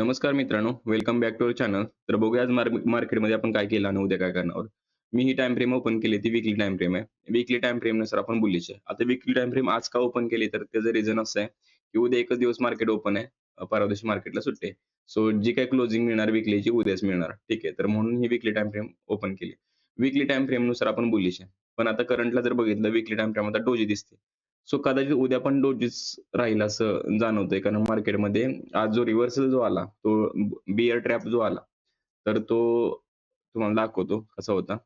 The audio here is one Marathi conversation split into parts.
नमस्कार मित्रांनो, welcome back to our channel. तर बघूया आज मार्केटमध्ये आपण काय केलं आणि उद्या काय करणार आहोत. मी ही टाईम फ्रेम ओपन केली, ती वीकली टाईम फ्रेम आहे. वीकली टाईम फ्रेमनुसार आपण बुलिश आहे. आता वीकली टाईम फ्रेम आज का ओपन केली, तर त्याचं रिझन असं आहे, की उद्या एकच दिवस मार्केट ओपन आहे. परवा दिवशी मार्केटला सुट्टी आहे. सो जी काही क्लोजिंग मिळणार वीकलीची उद्याच मिळणार. ठीक आहे. तर म्हणून ही वीकली टाईम फ्रेम ओपन केली. वीकली टाईम फ्रेमनुसार आपण बुलिश आहे. पण आता करंटला जर बघितलं वीकली टाईम फ्रेम आता डोजी दिसते. सो कदाचित उद्या पण डोजीच राहील असं जाणवतंय. कारण मार्केटमध्ये आज जो रिव्हर्सल जो आला, तो बिअर ट्रॅप जो आला, तर तो तुम्हाला दाखवतो कसा होता.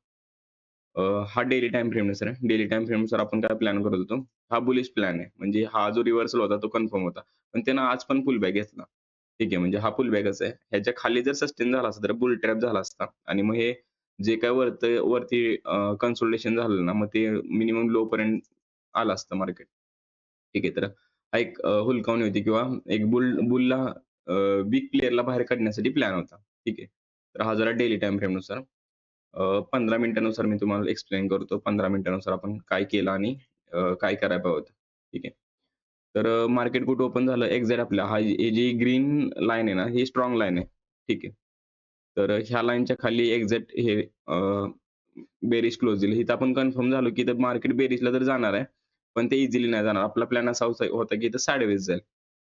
हा डेली टाईम फ्रेमनुसार आहे. डेली टाईम फ्रेमनुसार आपण काय प्लॅन करत होतो. हा बुलिश प्लॅन आहे. म्हणजे हा जो रिव्हर्सल होता तो कन्फर्म होता. पण त्यानं आज पण पुल बॅक घेतला. ठीक आहे. म्हणजे हा पुल बॅकच आहे. ह्याच्या खाली जर सस्टेन झाला असता तर बुल ट्रॅप झाला असता आणि मग हे जे काही वरती कन्सोलिडेशन झालं ना, मग ते मिनिमम लो पर्यंत आलं असतं मार्केट. ठीक आहे. तर हा एक हुलकावणी होती किंवा एक बुलला वीक प्लेयरला बाहेर काढण्यासाठी प्लॅन होता. ठीक आहे. तर हा जरा डेली टाईम फ्रेमनुसार 15 मिनिटानुसार मी तुम्हाला एक्सप्लेन करतो. 15 मिनिटानुसार आपण काय केलं आणि काय करायला पाहिजे होतं. ठीक आहे. तर मार्केट कुठे ओपन झालं एक्झॅक्ट आपल्या ही जी ग्रीन लाईन आहे ना, ही स्ट्राँग लाईन आहे. ठीक आहे. तर ह्या लाईनच्या खाली एक्झॅक्ट हे बेरिश क्लोज दिली. इथं आपण कन्फर्म झालो, की इथं मार्केट बेरिशला तर जाणार आहे. पण ते इझिली नाही जाणार. आपला प्लॅन असा होता, की इथं साइडवेज जाईल.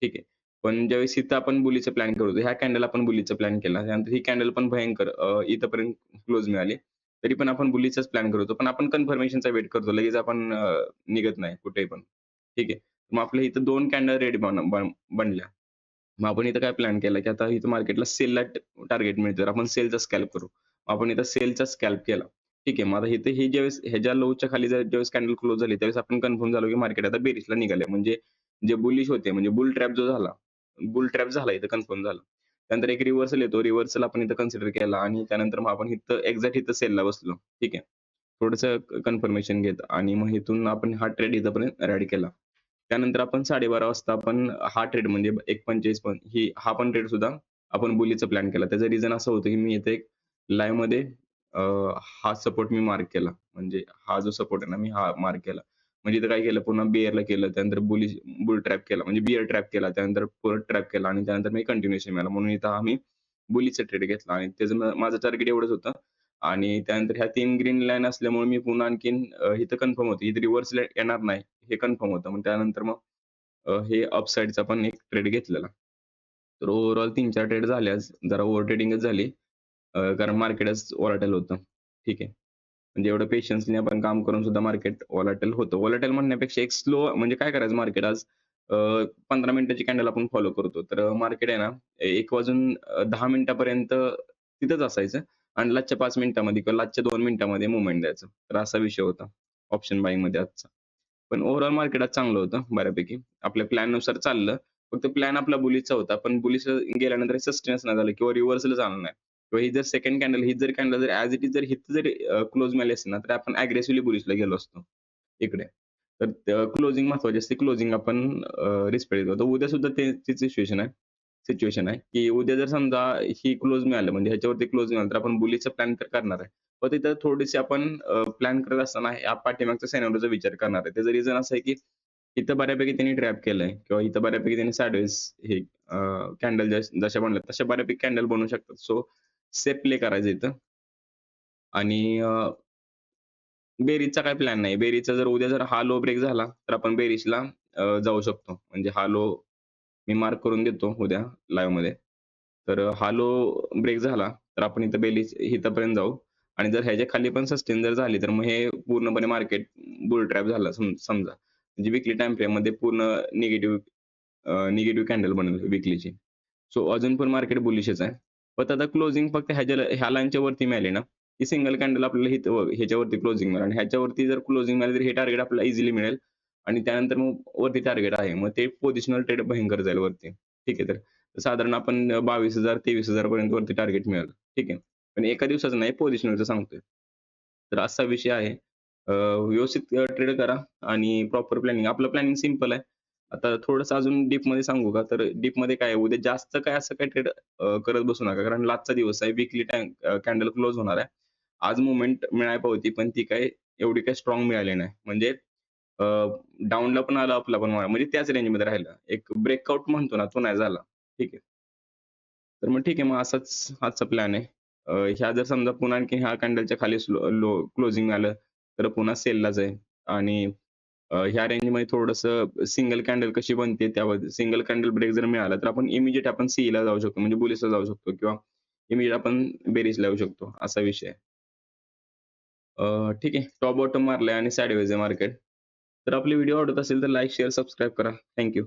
ठीक आहे. पण ज्यावेळेस इथं आपण बुलीचा प्लॅन करत होतो, ह्या कॅन्डल आपण बुलीचा प्लॅन केला. त्यानंतर ही कॅन्डल पण भयंकर इथपर्यंत क्लोज मिळाली. तरी पण आपण बुलीचाच प्लॅन करत होतो. पण आपण कन्फर्मेशनचा वेट करतो. लगेच आपण निघत नाही कुठेही पण. ठीक आहे. मग आपल्या इथं 2 कॅन्डल रेडी बनल्या. मग आपण इथं काय प्लॅन केला, की आता इथं मार्केटला सेलला टार्गेट मिळतं. तर आपण सेलचा स्कॅल्प करू. आपण इथं सेलचा स्कॅल्प केला. ठीक आहे. मग आता इथे ही ज्यावेळेस ह्याच्या लोच्या खाली ज्यावेळेस कॅन्डल क्लोज झाली, त्यावेळेस आपण कन्फर्म झालो, की मार्केट आता बेरिशला निघाले. म्हणजे जे बुलिश होते, म्हणजे बुल ट्रॅप झाला इथं कन्फर्म झालं. त्यानंतर एक रिव्हर्सल येतो. रिव्हर्सल आपण इथं कन्सिडर केला आणि त्यानंतर मग आपण इथं एक्झॅक्ट इथं सेलला बसलो. ठीक आहे. थोडंसं कन्फर्मेशन घेत आणि मग इथून आपण हा ट्रेड इथपर्यंत रॅडी केला. त्यानंतर आपण 12:30 वाजता आपण हा ट्रेड म्हणजे 1.45 पण हा पण ट्रेड सुद्धा आपण बुलीचा प्लॅन केला. त्याचं रिझन असं होतं, की मी इथे एक लाईव्हमध्ये अ, हा सपोर्ट मी मार्क केला. म्हणजे हा जो सपोर्ट आहे ना, मी हा मार्क केला. म्हणजे इथं काय केलं पुन्हा बिअरला केलं, त्यानंतर बुल ट्रॅप केला. म्हणजे बिअर ट्रॅप केला, त्यानंतर परत ट्रॅप केला आणि त्यानंतर मी कंटिन्यूएशन मिळालं. म्हणून इथं आम्ही बुलीचा ट्रेड घेतला आणि त्याचं माझं टार्गेट एवढंच होतं आणि त्यानंतर ह्या 3 ग्रीन लाईन असल्यामुळे मी पुन्हा आणखीन इथं कन्फर्म होतं. इथं रिव्हर्सला येणार नाही हे कन्फर्म होतं. मग त्यानंतर मग हे अपसाइडचा पण एक ट्रेड घेतलेला. तर ओव्हरऑल 3-4 ट्रेड झाले आज. जरा ओव्हर ट्रेडिंगच झाली. कारण मार्केटच व्हॉलटाईल होतं. ठीक आहे. म्हणजे एवढं पेशन्सने आपण काम करून सुद्धा मार्केट व्हॉलटाईल होतं. व्हॉलटाईल म्हणण्यापेक्षा एक स्लो म्हणजे काय करायचं मार्केट आज अ, 15 मिनिटाची कॅन्डल आपण फॉलो करतो. तर मार्केट आहे ना 1 वाजून 10 मिनिटापर्यंत तिथंच असायचं आणि लास्टच्या 5 मिनिटामध्ये किंवा लास्टच्या 2 मिनिटामध्ये मूव्हमेंट द्यायचं. तर असा विषय होता ऑप्शन बायिंगमध्ये आजचा. पण ओव्हरऑल मार्केट आज चांगलं होतं बऱ्यापैकी. आपल्या प्लॅननुसार चाललं. फक्त प्लॅन आपला बुलिशचा होता. पण बुलिश गेल्यानंतर सस्टेनच नाही झालं किंवा रिव्हर्सलच आलं नाही. किंवा ही जर सेकंड कॅन्डल ही जर कॅन्डल जर ॲज इट इज जर हिथं जर क्लोज मिळाली असती ना, तर आपण अग्रेसिव्हली बुलिशला गेलो असतो इकडे. तर क्लोजिंग महत्त्वाची असते. क्लोजिंग आपण रिस्पेक्ट करतो. उद्या सुद्धा तीच सिच्युएशन आहे, की उद्या जर समजा ही क्लोज मिळालं म्हणजे ह्याच्यावरती क्लोज मिळालं, तर आपण बुलिशचा प्लॅन तर करणार आहे. पण तिथं थोडीशी आपण प्लॅन करत असताना या पाठीमागच्या सिनारिओचा विचार करणार आहे. त्याचं रिझन असं आहे, की इथं बऱ्यापैकी त्यांनी ट्रॅप केलंय किंवा इथं बऱ्यापैकी त्यांनी साइडवेज हे कॅन्डल जशा बनल्यात तशा बऱ्यापैकी कॅन्डल बनवू शकतात. सो सेफ प्ले करायचं इथं आणि बेरीजचा काही प्लॅन नाही. बेरीजचा जर उद्या जर हा लो ब्रेक झाला, तर आपण बेरिशला जाऊ शकतो. म्हणजे हा लो मी मार्क करून देतो उद्या लाईव्हमध्ये. तर हा लो ब्रेक झाला, तर आपण इथं इथपर्यंत जाऊ आणि जर ह्याच्या खाली पण सस्टेन जर झाली, तर मग हे पूर्णपणे मार्केट बुल ट्रॅप झालं समजा. म्हणजे वीकली टाईम फ्रेममध्ये पूर्ण निगेटिव्ह कॅन्डल बनवली विकलीची. सो अजून पण मार्केट बुलिशच आहे. पण आता क्लोजिंग फक्त ह्या लाईनच्या वरती मिळाली ना, ही सिंगल कॅन्डल आपल्याला इथं ह्याच्यावरती क्लोजिंग मिळेल आणि ह्याच्यावरती जर क्लोजिंग मिळाली, तर हे टार्गेट आपल्याला इझिली मिळेल आणि त्यानंतर मग वरती टार्गेट आहे. मग ते पोझिशनल ट्रेड भयंकर जाईल वरती. ठीक आहे. तर साधारण आपण 22,000 23,000 पर्यंत वरती टार्गेट मिळेल. ठीक आहे. पण एका दिवसाचं नाही, पोझिशनलचं सांगतोय. तर असा विषय आहे. व्यवस्थित ट्रेड करा आणि प्रॉपर प्लॅनिंग. आपलं प्लॅनिंग सिंपल आहे. आता थोडंसं अजून डीपमध्ये सांगू का? तर डीपमध्ये काय आहे, उद्या जास्त काय असं काही ट्रेड करत बसू नका. कारण लास्टचा दिवस आहे. वीकली कॅन्डल क्लोज होणार आहे. आज मूव्हमेंट मिळायला पाहिजे पण ती काही एवढी काही स्ट्राँग मिळाली नाही. म्हणजे अ, डाउनला पण आला, अपला पण आला. म्हणजे त्याच रेंजमध्ये राहिला. एक ब्रेकआउट म्हणतो ना, तो नाही झाला. ठीक आहे. तर मग ठीक आहे, मग असाच आजचा प्लॅन आहे. ह्या जर समजा पुन्हा आणखी ह्या कॅन्डलच्या खाली लो क्लोजिंग आलं, तर पुन्हा सेलला जाईल आणि ह्या रेंजमध्ये थोडंसं सिंगल कॅन्डल कशी बनते त्यावर सिंगल कॅन्डल ब्रेक जर मिळाला, तर आपण इमिडिएट आपण सीईला जाऊ शकतो, म्हणजे बुलिशला जाऊ शकतो किंवा इमिडिएट आपण बेरिशला येऊ शकतो, असा विषय आहे. ठीक आहे. टॉप बॉटम मारलंय आणि साइडवेज आहे मार्केट. तर आपले व्हिडिओ आवडत असेल तर लाईक, शेअर, सबस्क्राईब करा. थँक